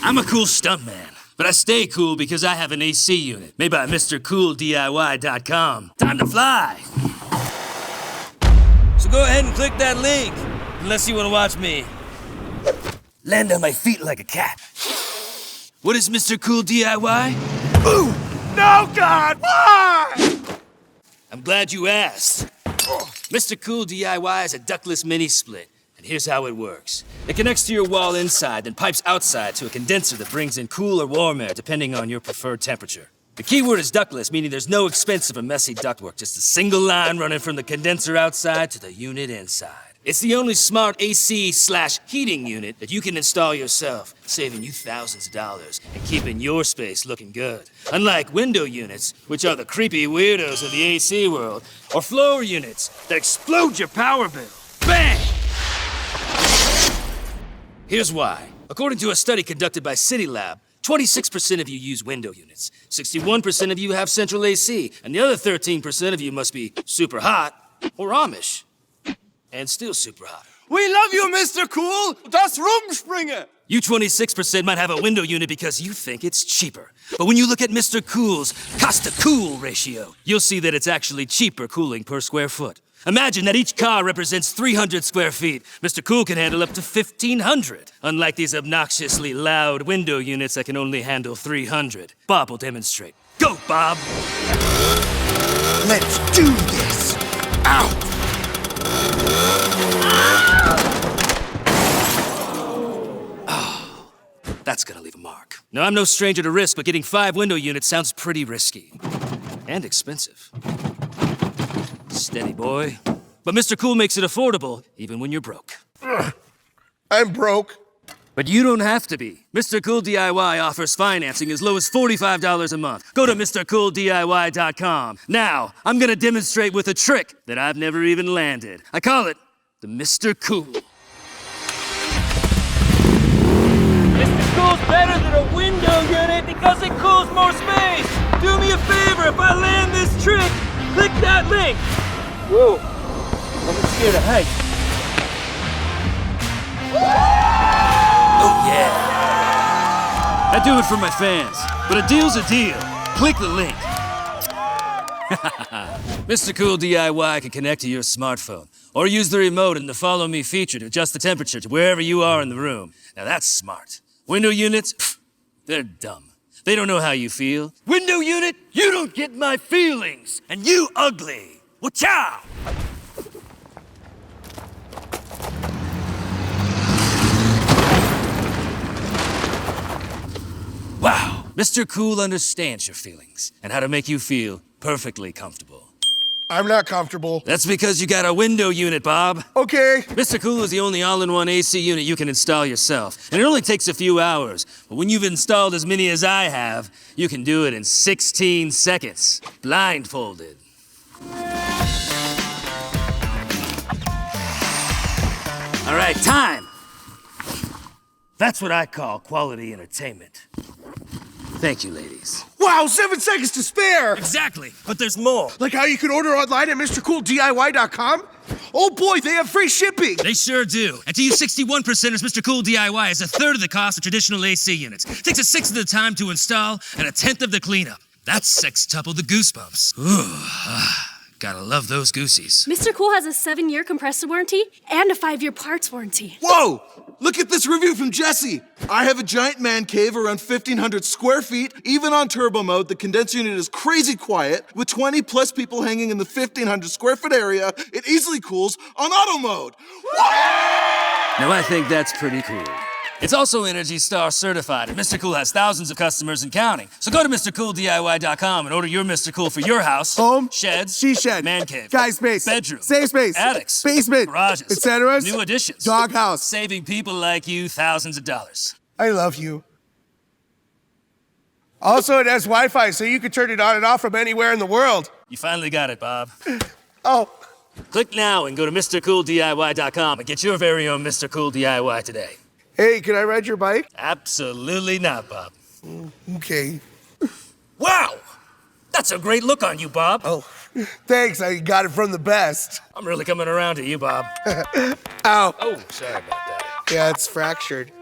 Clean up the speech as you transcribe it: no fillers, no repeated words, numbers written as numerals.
I'm a cool stuntman, but I stay cool because I have an AC unit made by MrCoolDIY.com. Time to fly! So go ahead and click that link, unless you want to watch me land on my feet like a cat. What is Mr. Cool DIY? Ooh! No, God! Why? I'm glad you asked. Mr. Cool DIY is a ductless mini split, and here's how it works. It connects to your wall inside, then pipes outside to a condenser that brings in cool or warm air depending on your preferred temperature. The key word is ductless, meaning there's no expensive or messy ductwork, just a single line running from the condenser outside to the unit inside. It's the only smart AC/heating unit that you can install yourself, saving you thousands of dollars and keeping your space looking good. Unlike window units, which are the creepy weirdos of the AC world, or floor units that explode your power bill. Bang! Here's why. According to a study conducted by CityLab, 26% of you use window units, 61% of you have central AC, and the other 13% of you must be super hot or Amish. And still super hot. We love you, Mr. Cool! Das Rumspringe! You 26% might have a window unit because you think it's cheaper. But when you look at Mr. Cool's cost-to-cool ratio, you'll see that it's actually cheaper cooling per square foot. Imagine that each car represents 300 square feet. Mr. Cool can handle up to 1,500, unlike these obnoxiously loud window units that can only handle 300. Bob will demonstrate. Go, Bob! Let's do this! Ow! Oh, that's gonna leave a mark. Now, I'm no stranger to risk, but getting 5 window units sounds pretty risky. And expensive. Steady, boy. But Mr. Cool makes it affordable, even when you're broke. I'm broke. But you don't have to be. Mr. Cool DIY offers financing as low as $45 a month. Go to MrCoolDIY.com. Now, I'm gonna demonstrate with a trick that I've never even landed. I call it the Mr. Cool. Mr. Cool's better than a window unit because it cools more space. Do me a favor, if I land this trick, click that link. Whoa, I'm scared of heights. Oh yeah. I do it for my fans, but a deal's a deal. Click the link. Mr. Cool DIY can connect to your smartphone or use the remote and the follow me feature to adjust the temperature to wherever you are in the room. Now that's smart. Window units, pff, they're dumb. They don't know how you feel. Window unit, you don't get my feelings, and you ugly. Wa-chow! Wow, Mr. Cool understands your feelings and how to make you feel perfectly comfortable. I'm not comfortable. That's because you got a window unit, Bob. Okay. Mr. Cool is the only all-in-one AC unit you can install yourself, and it only takes a few hours. But when you've installed as many as I have, you can do it in 16 seconds, blindfolded. All right, time. That's what I call quality entertainment. Thank you, ladies. Wow, 7 seconds to spare! Exactly, but there's more. Like how you can order online at MrCoolDIY.com? Oh boy, they have free shipping! They sure do. And to you 61%ers, Mr. Cool DIY is a third of the cost of traditional AC units. Takes a sixth of the time to install and a tenth of the cleanup. That's sextuple the goosebumps. Ooh, gotta love those goosies. Mr. Cool has a 7-year compressor warranty and a 5-year parts warranty. Whoa! Look at this review from Jesse. I have a giant man cave around 1,500 square feet. Even on turbo mode, the condenser unit is crazy quiet. With 20 plus people hanging in the 1,500 square foot area, it easily cools on auto mode. Now I think that's pretty cool. It's also Energy Star certified, and Mr. Cool has thousands of customers and counting. So go to MrCoolDIY.com and order your Mr. Cool for your house, home, sheds, she shed, man cave, guy space, bedroom, safe space, attics, basement, garages, etc., new additions, doghouse, saving people like you thousands of dollars. I love you. Also, it has Wi-Fi, so you can turn it on and off from anywhere in the world. You finally got it, Bob. Oh. Click now and go to MrCoolDIY.com and get your very own Mr. Cool DIY today. Hey, can I ride your bike? Absolutely not, Bob. Okay. Wow! That's a great look on you, Bob. Oh, thanks. I got it from the best. I'm really coming around to you, Bob. Ow. Oh, sorry about that. Yeah, it's fractured.